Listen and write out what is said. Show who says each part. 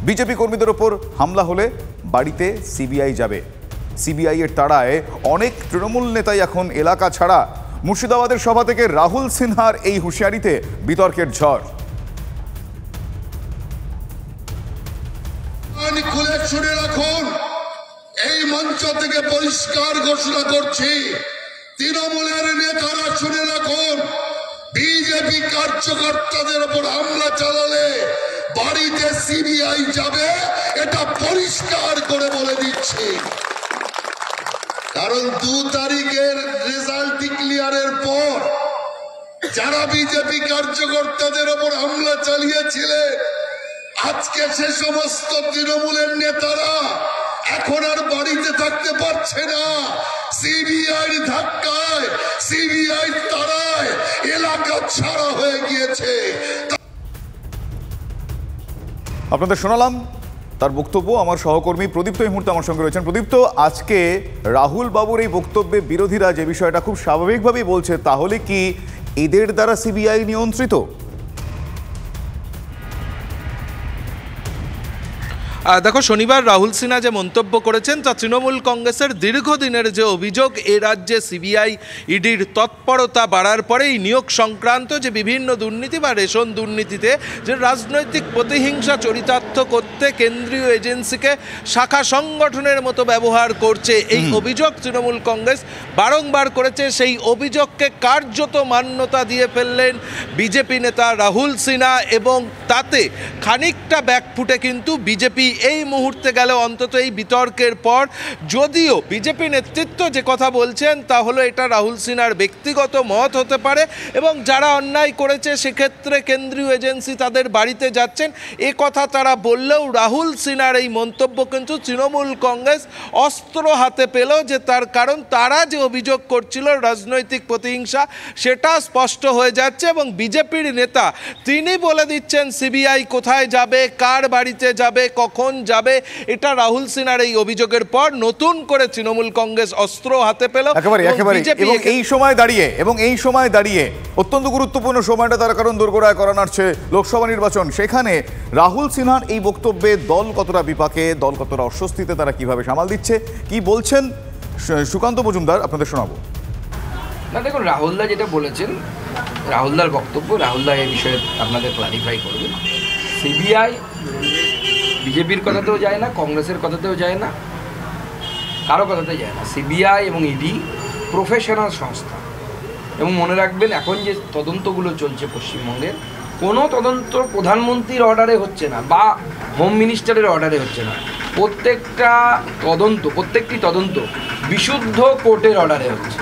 Speaker 1: BJP কর্মীদের ওপর হামলা হলে বাড়িতে সিবিআই যাবে। সিবিআই এর তাড়ায় অনেক তৃণমূল নেতাই এখন এলাকা ছাড়া। মুর্শিদাবাদের সভা থেকে রাহুল সিনহার এই হুঁশিয়ারিতে বিতর্কের ঝড়।
Speaker 2: খুলে শুনে রাখুন, এই মঞ্চ থেকে পরিষ্কার ঘোষণা করছি, তৃণমূলের নেতারা শুনে রাখুন, বিজেপি কার্যকর্তাদের উপর হামলা চালালে বাড়িতে সিবিআই যাবে, এটা পরিষ্কার করে বলে দিচ্ছি। কারণ 2 তারিখের রেজাল্ট ডিক্লেয়ারের পর যারা বিজেপি কার্যকর্তাদের উপর হামলা চালিয়েছিলেন, আজকে সে সমস্ত তৃণমূলের নেতারা এখন আর বাড়িতে থাকতে পারছে না। সিবিআই ধাক্কায়, সিবিআই তাড়ায় এলাকা ছাড়া হয়ে গিয়েছে।
Speaker 1: আপনাদের শোনালাম তার বক্তব্য। আমার সহকর্মী প্রদীপ্ত এই মুহূর্তে আমার সঙ্গে রয়েছেন। প্রদীপ্ত, আজকে রাহুল বাবুর এই বক্তব্যে বিরোধীরা যে বিষয়টা খুব স্বাভাবিকভাবেই বলছে, তাহলে কি এদের দ্বারা সিবিআই নিয়ন্ত্রিত?
Speaker 3: দেখো, শনিবার রাহুল সিনহা যে মন্তব্য করেছেন তা তৃণমূল কংগ্রেসের দীর্ঘদিনের যে অভিযোগ, এ রাজ্যে সিবিআই ইডির তৎপরতা বাড়ার পরে এই নিয়োগ সংক্রান্ত যে বিভিন্ন দুর্নীতি বা রেশন দুর্নীতিতে যে রাজনৈতিক প্রতিহিংসা চরিতার্থ করতে কেন্দ্রীয় এজেন্সিকে শাখা সংগঠনের মতো ব্যবহার করছে, এই অভিযোগ তৃণমূল কংগ্রেস বারংবার করেছে। সেই অভিযোগকে কার্যত মান্যতা দিয়ে ফেললেন বিজেপি নেতা রাহুল সিনহা, এবং তাতে খানিকটা ব্যাকফুটে কিন্তু বিজেপি এই মুহূর্তে গেল, অন্তত এই বিতর্কের পর। যদিও বিজেপি নেতৃত্ব যে কথা বলছেন তা হলো এটা রাহুল সিনহার ব্যক্তিগত মত হতে পারে, এবং যারা অন্যায় করেছে সেক্ষেত্রে কেন্দ্রীয় এজেন্সি তাদের বাড়িতে যাচ্ছেন, এ কথা তারা বললেও রাহুল সিনহার এই মন্তব্য কিন্তু তৃণমূল কংগ্রেস অস্ত্র হাতে পেল। যে তার কারণ, তারা যে অভিযোগ করছিল রাজনৈতিক প্রতিহিংসা, সেটা স্পষ্ট হয়ে যাচ্ছে। এবং বিজেপির নেতা তিনি বলে দিচ্ছেন সিবিআই কোথায় যাবে, কার বাড়িতে যাবে, কখন যাবে। এটা রাহুল সিনহার এই অভিযোগের পর নতুন করে তৃণমূল কংগ্রেস অস্ত্র হাতে পেল।
Speaker 1: একেবারে এবং এই সময় দাঁড়িয়ে অত্যন্ত গুরুত্বপূর্ণ সময়টা, তার কারণ দোরগোড়ায় করা নাড়ছে লোকসভা নির্বাচন। সেখানে রাহুল সিনহার এই বক্তব্যে দল কতটা বিপাকে, দল কতটা অস্বস্তিতে, তারা কিভাবে সামাল দিচ্ছে, কি বলছেন সুকান্ত মজুমদার আপনাদের শোনাবো।
Speaker 4: না দেখুন, রাহুলদা যেটা বলেছেন, রাহুলদার বক্তব্য, রাহুলদা এই বিষয়ে আপনাদের ক্লারিফাই করবেন। সিবিআই বিজেপির কথাতেও যায় না, কংগ্রেসের কথাতেও যায় না, কারো কথাতেই যায় না। সিবিআই এবং ইডি প্রফেশনাল সংস্থা, এবং মনে রাখবেন এখন যে তদন্তগুলো চলছে পশ্চিমবঙ্গের, কোনো তদন্ত প্রধানমন্ত্রীর অর্ডারে হচ্ছে না বা হোম মিনিস্টারের অর্ডারে হচ্ছে না। প্রত্যেকটি তদন্ত বিশুদ্ধ কোর্টের অর্ডারে হচ্ছে।